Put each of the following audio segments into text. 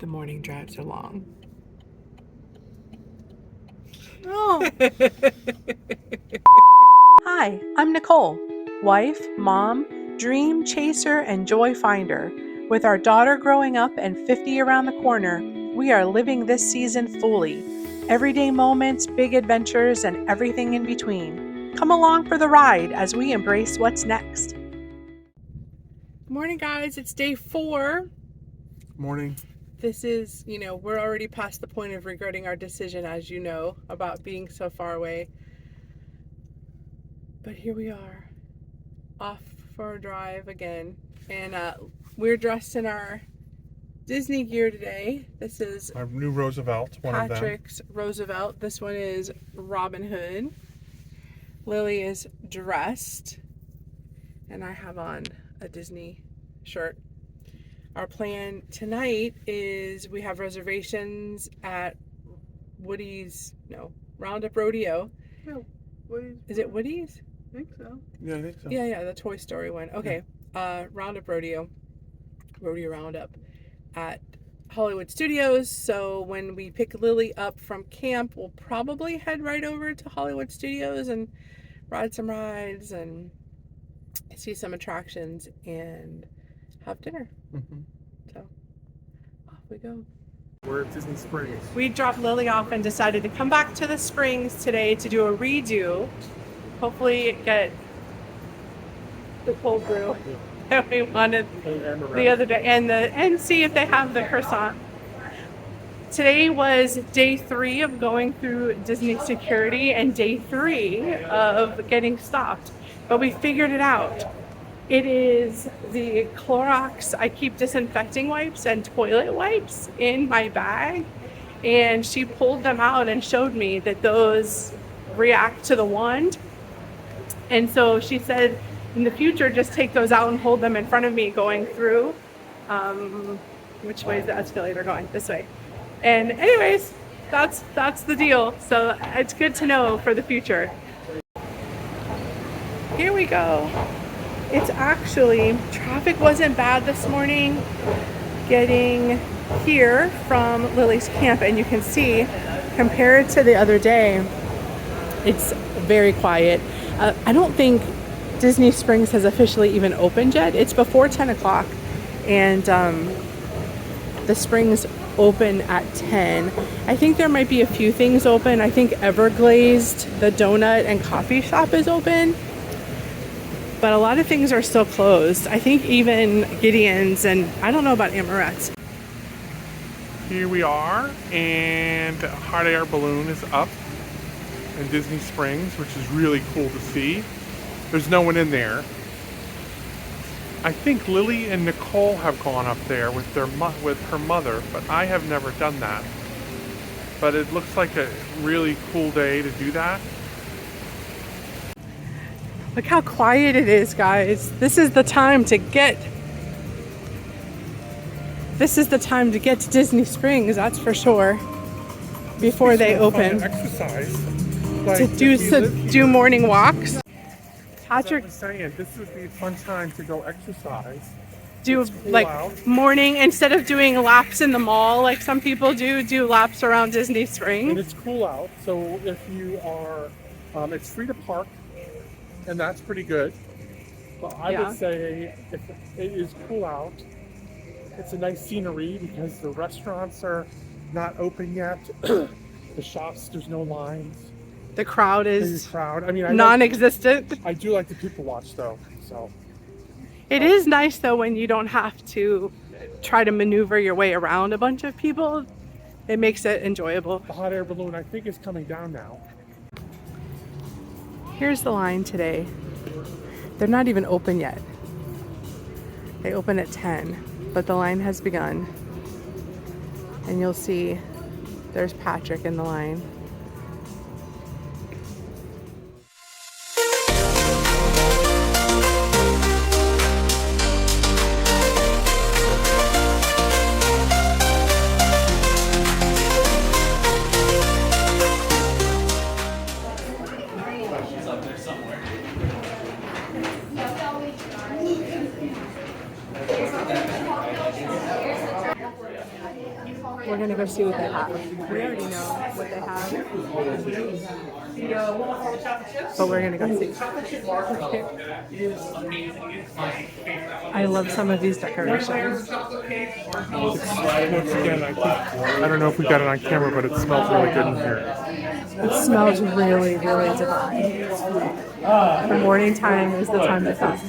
The morning drives are long. Oh. Hi, I'm Nicole, wife, mom, dream chaser, and joy finder. With our daughter growing up and 50 around the corner, we are living this season fully. Everyday moments, big adventures, and everything in between. Come along for the ride as we embrace what's next. Morning, guys. It's day 4. Morning. This is, we're already past the point of regretting our decision, as you know, about being so far away. But here we are, off for a drive again. And we're dressed in our Disney gear today. This is Our new Roosevelt, one of them. Patrick's Roosevelt. This one is Robin Hood. Lily is dressed, and I have on a Disney shirt. Our plan tonight is we have reservations at Roundup Rodeo. No, Woody's. Is it Woody's? I think so. Yeah, I think so. Yeah, the Toy Story one. Okay. Roundup Rodeo Roundup at Hollywood Studios. So when we pick Lily up from camp, we'll probably head right over to Hollywood Studios and ride some rides and see some attractions and have dinner. So off we go. We're at Disney Springs. We dropped Lily off and decided to come back to the Springs today to do a redo. Hopefully get the cold brew that we wanted the other day and see if they have the croissant. Today was day 3 of going through Disney security and day 3 of getting stopped. But we figured it out. It is the Clorox. I keep disinfecting wipes and toilet wipes in my bag. And she pulled them out and showed me that those react to the wand. And so she said, in the future, just take those out and hold them in front of me going through. Which way is the escalator going? This way. And anyways, that's the deal. So it's good to know for the future. Here we go. It's actually, traffic wasn't bad this morning getting here from Lily's camp. And you can see, compared to the other day, it's very quiet. I don't think Disney Springs has officially even opened yet. It's before 10 o'clock. And the Springs open at 10. I think there might be a few things open. I think Everglazed, the donut and coffee shop is open. But a lot of things are still closed. I think even Gideon's, and I don't know about Amorette's. Here we are, and hot air balloon is up in Disney Springs, which is really cool to see. There's no one in there. I think Lily and Nicole have gone up there with her mother, but I have never done that. But it looks like a really cool day to do that. Look how quiet it is, guys. This is the time to get to Disney Springs, that's for sure. Before they open. To exercise. To do morning walks. Patrick, saying, this would be a fun time to go exercise. Do cool like out. Morning, instead of doing laps in the mall like some people do laps around Disney Springs. And it's cool out, so if you are, it's free to park, and that's pretty good. But I would say if it is cool out, it's a nice scenery because the restaurants are not open yet. The shops, there's no lines. The crowd is I mean, non-existent. I do like to people watch though, so. It is nice though when you don't have to try to maneuver your way around a bunch of people. It makes it enjoyable. The hot air balloon, I think, is coming down now. Here's the line today. They're not even open yet. They open at 10, but the line has begun. And you'll see there's Patrick in the line. We're gonna go see what they have. We already know what they have, but we're gonna go see. I love some of these decorations. Once again, I don't know if we got it on camera, but it smells really good in here. It smells really, really divine. The morning time is the time to come.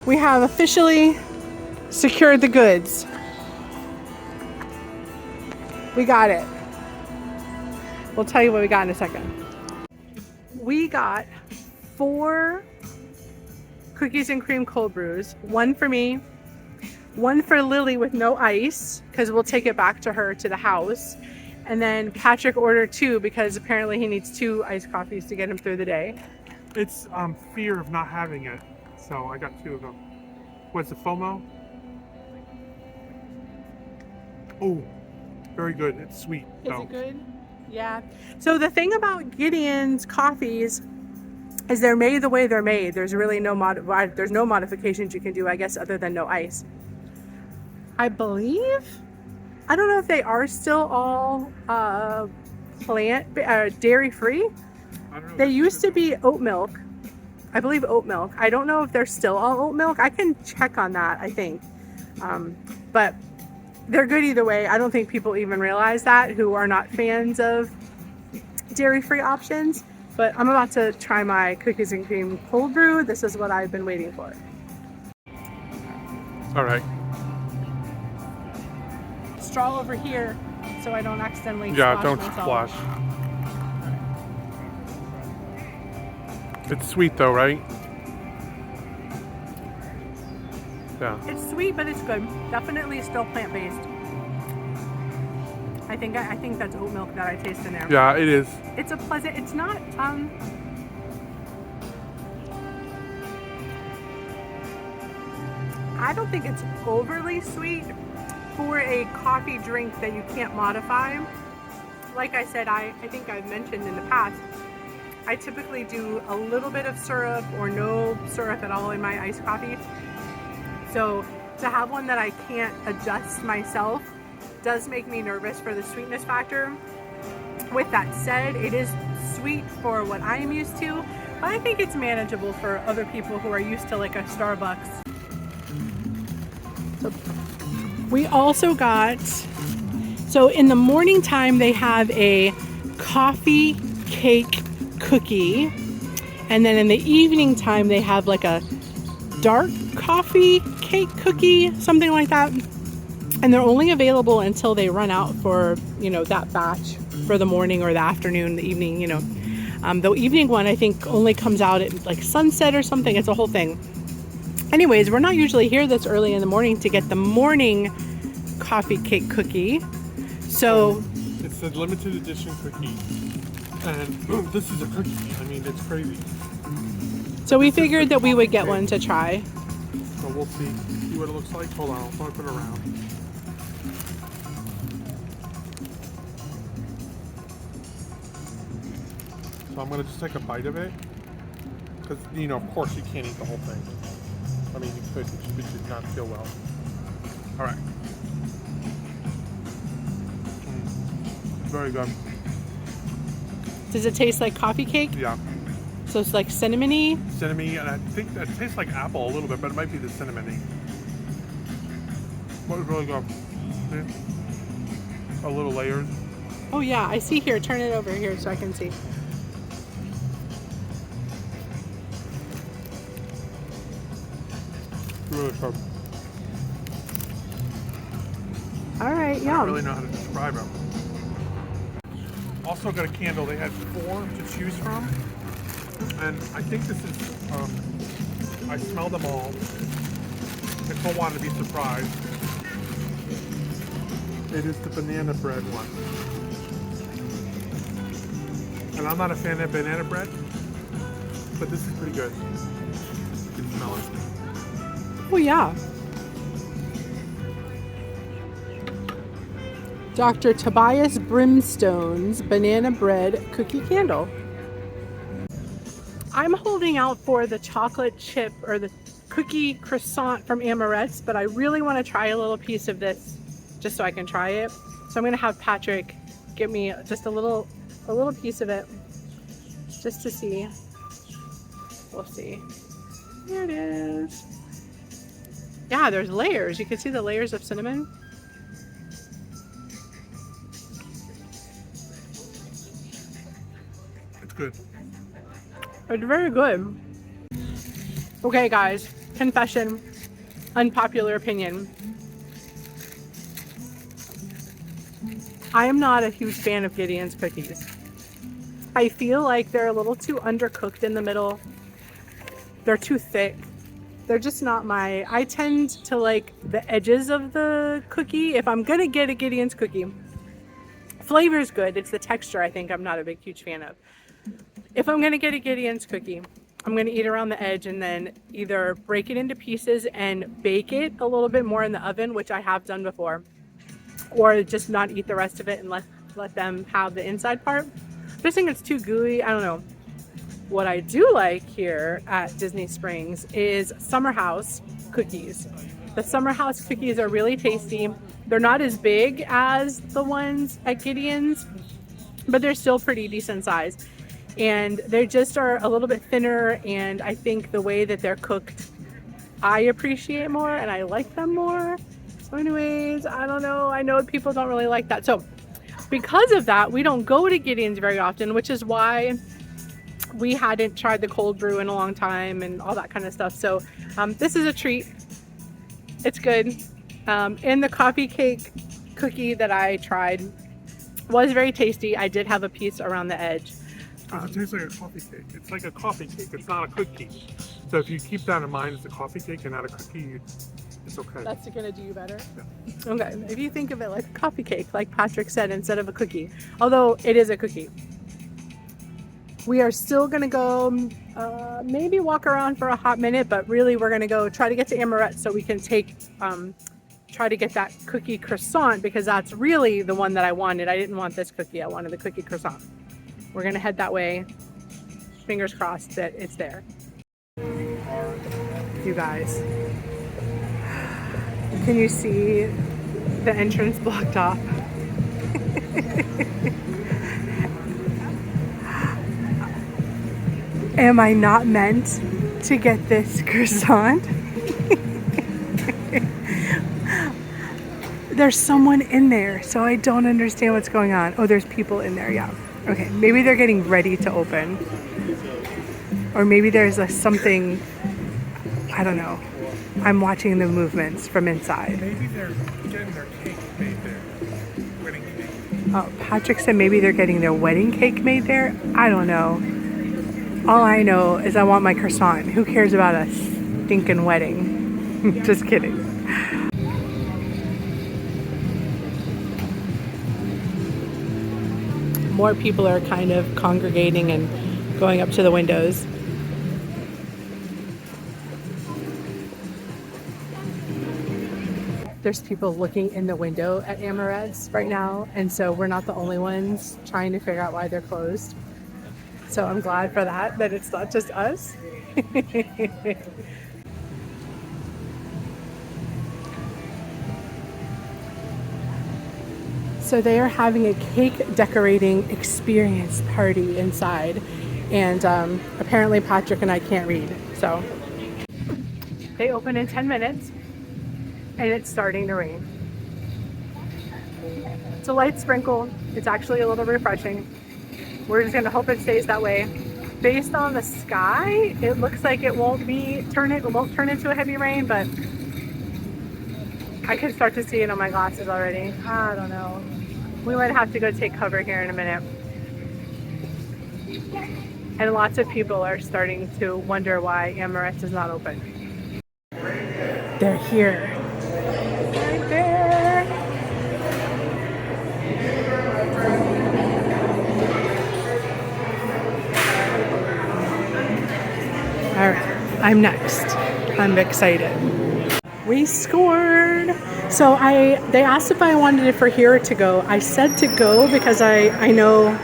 We have officially secured the goods. We got it. We'll tell you what we got in a second. We got 4 cookies and cream cold brews. 1 for me, 1 for Lily with no ice, because we'll take it back to her to the house. And then Patrick ordered 2 because apparently he needs 2 iced coffees to get him through the day. It's fear of not having it, so I got 2 of them. What's the FOMO? Oh, very good. It's sweet. Is it good? Yeah. So the thing about Gideon's coffees is they're made the way they're made. There's really no there's no modifications you can do, I guess, other than no ice. I believe. I don't know if they are still all dairy free. I don't know. They used to be oat milk. I believe oat milk. I don't know if they're still all oat milk. I can check on that, I think. But they're good either way. I don't think people even realize that who are not fans of dairy-free options. But I'm about to try my cookies and cream cold brew. This is what I've been waiting for. All right. Straw over here so I don't accidentally Yeah, splash don't myself. splash. It's sweet though, right? Yeah. It's sweet, but it's good. Definitely still plant-based. I think that's oat milk that I taste in there. Yeah, it is. It's a pleasant. It's not. I don't think it's overly sweet for a coffee drink that you can't modify. Like I said, I think I've mentioned in the past, I typically do a little bit of syrup or no syrup at all in my iced coffee. So to have one that I can't adjust myself does make me nervous for the sweetness factor. With that said, it is sweet for what I am used to, but I think it's manageable for other people who are used to like a Starbucks. So we also got, so in the morning time they have a coffee cake cookie, and then in the evening time they have like a dark coffee cake cookie, something like that, and they're only available until they run out for, you know, that batch for the morning or the afternoon, the evening, you know. The evening one I think only comes out at like sunset or something. It's a whole thing. Anyways, we're not usually here this early in the morning to get the morning coffee cake cookie, so it's a limited edition cookie. And this is a cookie. I mean, it's crazy. So we figured that we would get one to try. So we'll see what it looks like. Hold on, I'll flip it around. So I'm gonna just take a bite of it, because you know, of course, you can't eat the whole thing. I mean, you could, but you did not feel well. All right. Very good. Does it taste like coffee cake? Yeah. So it's like cinnamony? Cinnamony, and I think it tastes like apple a little bit, but it might be the cinnamony. What was really good? See? A little layers. Oh yeah, I see here. Turn it over here so I can see. Really good. All right, I don't yum. really know how to describe them. Also got a candle. They had 4 to choose from, and I think this is. I smelled them all. Nicole wanted to be surprised. It is the banana bread one, and I'm not a fan of banana bread. but this is pretty good. You can smell it. Oh yeah. Dr. Tobias Brimstone's banana bread cookie candle. I'm holding out for the chocolate chip or the cookie croissant from Amarette's, but I really want to try a little piece of this just so I can try it. So I'm gonna have Patrick give me just a little piece of it just to see. We'll see. Here it is. Yeah, there's layers. You can see the layers of cinnamon. It's good. It's very good. Okay, guys, confession, unpopular opinion. I am not a huge fan of Gideon's cookies. I feel like they're a little too undercooked in the middle. They're too thick. They're just not my... I tend to like the edges of the cookie. If I'm gonna get a Gideon's cookie, flavor is good. It's the texture I think I'm not a huge fan of. If I'm gonna get a Gideon's cookie, I'm gonna eat around the edge and then either break it into pieces and bake it a little bit more in the oven, which I have done before, or just not eat the rest of it and let them have the inside part. I just think it's too gooey. I don't know. What I do like here at Disney Springs is Summer House cookies. The Summer House cookies are really tasty. They're not as big as the ones at Gideon's, but they're still pretty decent size. And they just are a little bit thinner, and I think the way that they're cooked, I appreciate more and I like them more. So anyways, I don't know. I know people don't really like that. So because of that, we don't go to Gideon's very often, which is why we hadn't tried the cold brew in a long time and all that kind of stuff. So this is a treat. It's good. And the coffee cake cookie that I tried was very tasty. I did have a piece around the edge. It tastes like a coffee cake. It's like a coffee cake. It's not a cookie. So if you keep that in mind, it's a coffee cake and not a cookie, it's okay. That's gonna do you better? Yeah. Okay, if you think of it like a coffee cake, like Patrick said, instead of a cookie. Although it is a cookie. We are still gonna go maybe walk around for a hot minute, but really we're gonna go try to get to Amarette's so we can take try to get that cookie croissant, because that's really the one that I wanted. I didn't want this cookie, I wanted the cookie croissant. We're gonna head that way. Fingers crossed that it's there. You guys, can you see the entrance blocked off? Am I not meant to get this croissant? There's someone in there, so I don't understand what's going on. Oh, there's people in there, yeah. Okay, maybe they're getting ready to open. Or maybe there's something, I don't know. I'm watching the movements from inside. Maybe they're getting their cake made there. Wedding cake. Oh, Patrick said maybe they're getting their wedding cake made there. I don't know. All I know is I want my croissant. Who cares about a stinking wedding? Just kidding. More people are kind of congregating and going up to the windows. There's people looking in the window at Amarette's right now, and so we're not the only ones trying to figure out why they're closed. So I'm glad for that it's not just us. So they are having a cake decorating experience party inside, and apparently Patrick and I can't read. So they open in 10 minutes and it's starting to rain. It's a light sprinkle. It's actually a little refreshing. We're just gonna hope it stays that way. Based on the sky, it looks like it won't turn into a heavy rain, but I can start to see it on my glasses already. I don't know. We might have to go take cover here in a minute. And lots of people are starting to wonder why Amarette's is not open. They're here. Right there. I'm next. I'm excited. We scored. So they asked if I wanted it for here or to go. I said to go because I know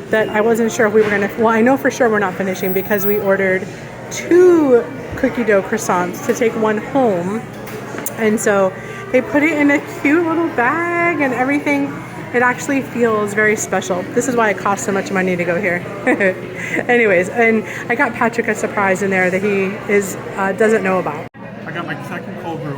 that I wasn't sure if we were gonna, well, I know for sure we're not finishing because we ordered 2 cookie dough croissants to take one home. And so they put it in a cute little bag and everything. It actually feels very special. This is why it costs so much money to go here. Anyways, and I got Patrick a surprise in there that he doesn't know about. I got my second cold brew.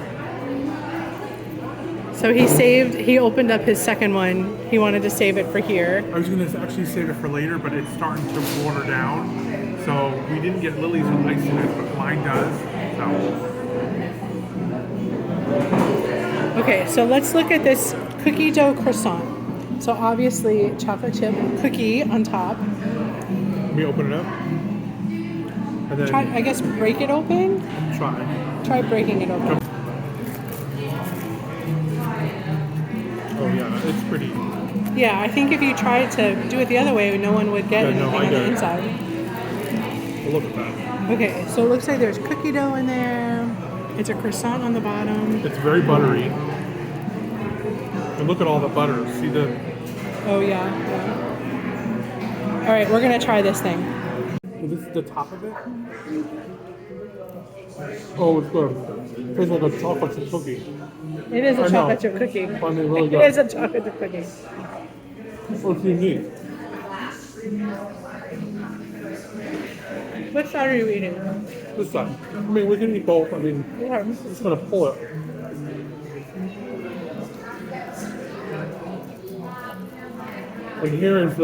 So he opened up his second one. He wanted to save it for here. I was going to actually save it for later, but it's starting to water down. So we didn't get Lily's with ice in it, but mine does. So. Okay, so let's look at this cookie dough croissant. So obviously chocolate chip cookie on top. Let me open it up. And then Try, I guess, break it open? Try breaking it open. Oh yeah, it's pretty. Yeah, I think if you tried to do it the other way, no one would get anything on the inside. Well, look at that. Okay, so it looks like there's cookie dough in there. It's a croissant on the bottom. It's very buttery. And look at all the butter. See the... Oh yeah. All right, we're gonna try this thing. So this is the top of it? Oh, it's good. It tastes like a chocolate chip cookie. It is a chocolate chip cookie. I mean, really good. It is a chocolate chip cookie. What's unique? Which side are you eating? This side. I mean, we can eat both. I mean, Yeah. I'm just gonna pull it. And here is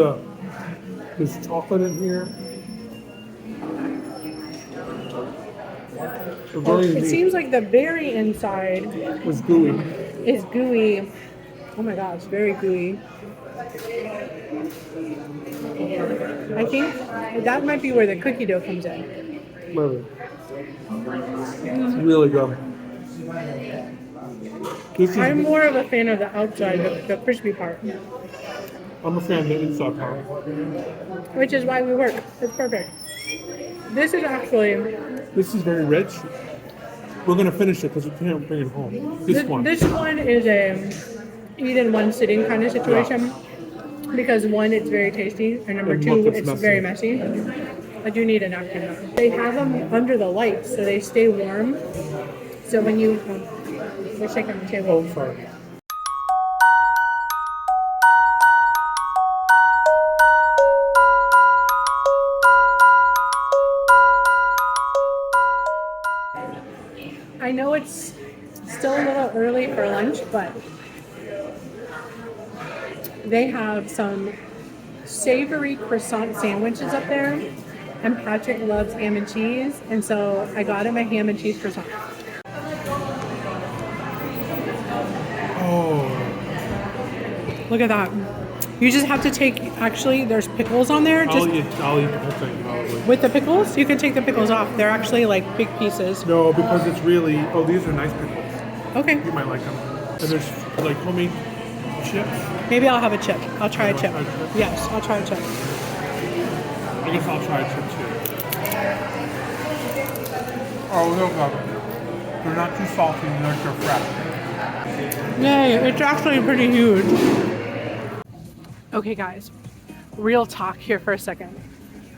there's chocolate in here. It seems like the very inside was gooey. is gooey. Oh my gosh, very gooey. I think that might be where the cookie dough comes in. Really. It's really good. I'm more of a fan of the outside, the crispy part. I'm a fan of the inside part. Which is why we work. It's perfect. This is actually... This is very rich. We're going to finish it because we can't bring it home. This one. This one is a eat in one sitting kind of situation. Yeah. Because one, it's very tasty, and number two, it's messy. Very messy. I do need a napkin though. They have them under the lights so they stay warm. So when you... let's take on the table. Oh, sorry. I know it's still a little early for lunch, but they have some savory croissant sandwiches up there, and Patrick loves ham and cheese, and so I got him a ham and cheese croissant. Oh. Look at that. You just have to take, actually, there's pickles on there. I'll eat the whole thing probably. With the pickles? You can take the pickles off. They're actually like big pieces. No, because it's really, oh, these are nice pickles. Okay. You might like them. And there's like homemade chips. Maybe I'll have a chip. I'll try a chip. Try a chip? Yes, I'll try a chip. I guess I'll try a chip too. Oh, look at them. They're not too salty, they're fresh. Yay, it's actually pretty huge. Okay guys, real talk here for a second.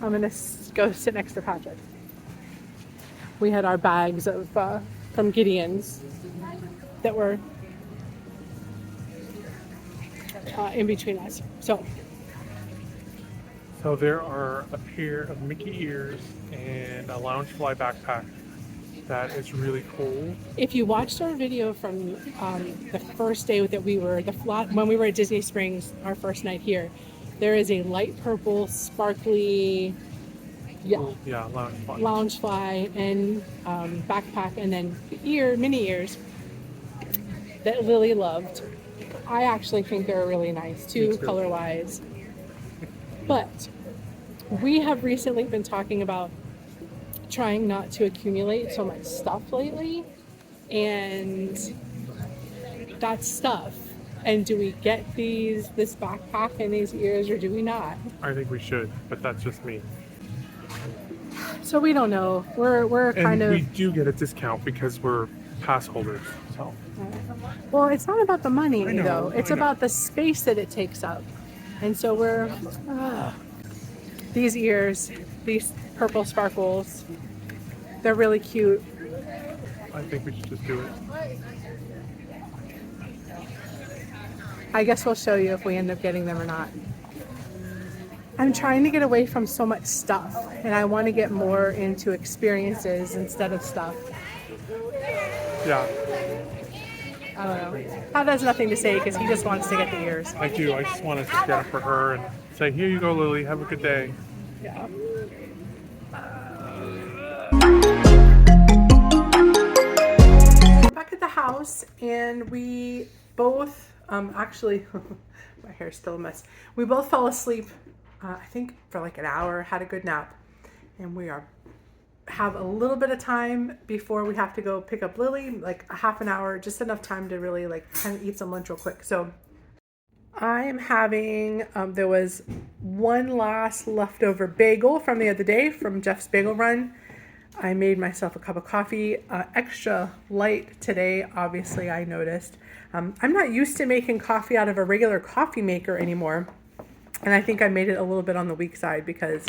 I'm gonna go sit next to Patrick. We had our bags of from Gideon's that were in between us. So there are a pair of Mickey ears and a Loungefly backpack. That is really cool. If you watched our video from the first day that when we were at Disney Springs, our first night here, there is a light purple, sparkly, Loungefly and backpack, and then mini ears that Lily loved. I actually think they're really nice too, color-wise. But we have recently been talking about trying not to accumulate so much stuff lately, and that's stuff. And do we get this backpack and these ears, or do we not? I think we should, but that's just me. So we don't know. We're And kind of. we do get a discount because we're pass holders. So Well, it's not about the money I know, though. It's I know. about the space that it takes up. And so we're these ears, these purple sparkles. They're really cute. I think we should just do it. I guess we'll show you if we end up getting them or not. I'm trying to get away from so much stuff, and I want to get more into experiences instead of stuff. Yeah, I don't know. Todd has nothing to say because he just wants to get the ears. I do. I just wanted to get it for her and say, here you go, Lily. Have a good day. Yeah. Back at the house, and we both actually my hair's still a mess. We both fell asleep I think for like an hour, had a good nap, and we have a little bit of time before we have to go pick up Lily, like a half an hour, just enough time to really like kind of eat some lunch real quick. So I am having there was one last leftover bagel from the other day from Jeff's Bagel Run. I made myself a cup of coffee, extra light today, obviously I noticed. I'm not used to making coffee out of a regular coffee maker anymore. And I think I made it a little bit on the weak side because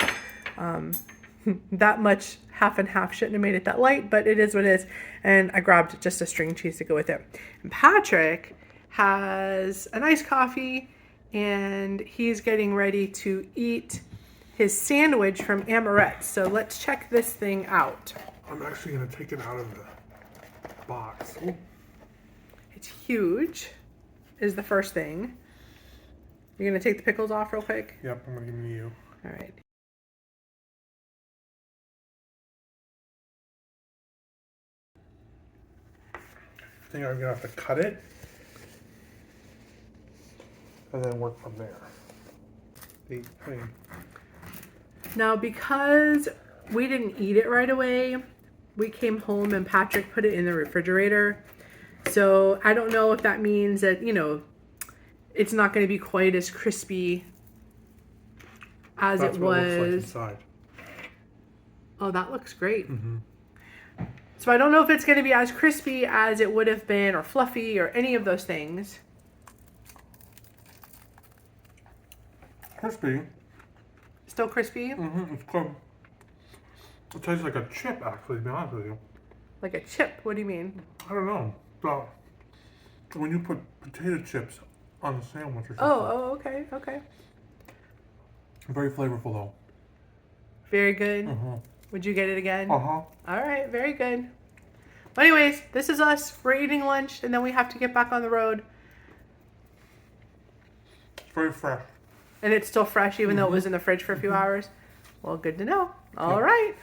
that much half and half shouldn't have made it that light, but it is what it is. And I grabbed just a string cheese to go with it. And Patrick has an iced coffee, and he's getting ready to eat his sandwich from Amaret's. So let's check this thing out. I'm actually going to take it out of the box. Ooh. It's huge, is the first thing. You're going to take the pickles off real quick? Yep, I'm going to give them to you. All right. I think I'm going to have to cut it and then work from there. Now, because we didn't eat it right away, we came home and Patrick put it in the refrigerator. So I don't know if that means that, you know, it's not going to be quite as crispy as That's it what was. it looks like inside. Oh, that looks great. Mm-hmm. So I don't know if it's going to be as crispy as it would have been, or fluffy, or any of those things. Crispy. Still crispy? Mm-hmm. It's good. It tastes like a chip, actually, to be honest with you. Like a chip? What do you mean? I don't know. But when you put potato chips on a sandwich or something. Oh, okay, okay. Very flavorful, though. Very good. Uh-huh. Would you get it again? Uh-huh. All right, very good. Well, anyways, this is us. We're eating lunch, and then we have to get back on the road. It's very fresh. And it's still fresh, even though it was in the fridge for a few hours. Well, good to know. All right.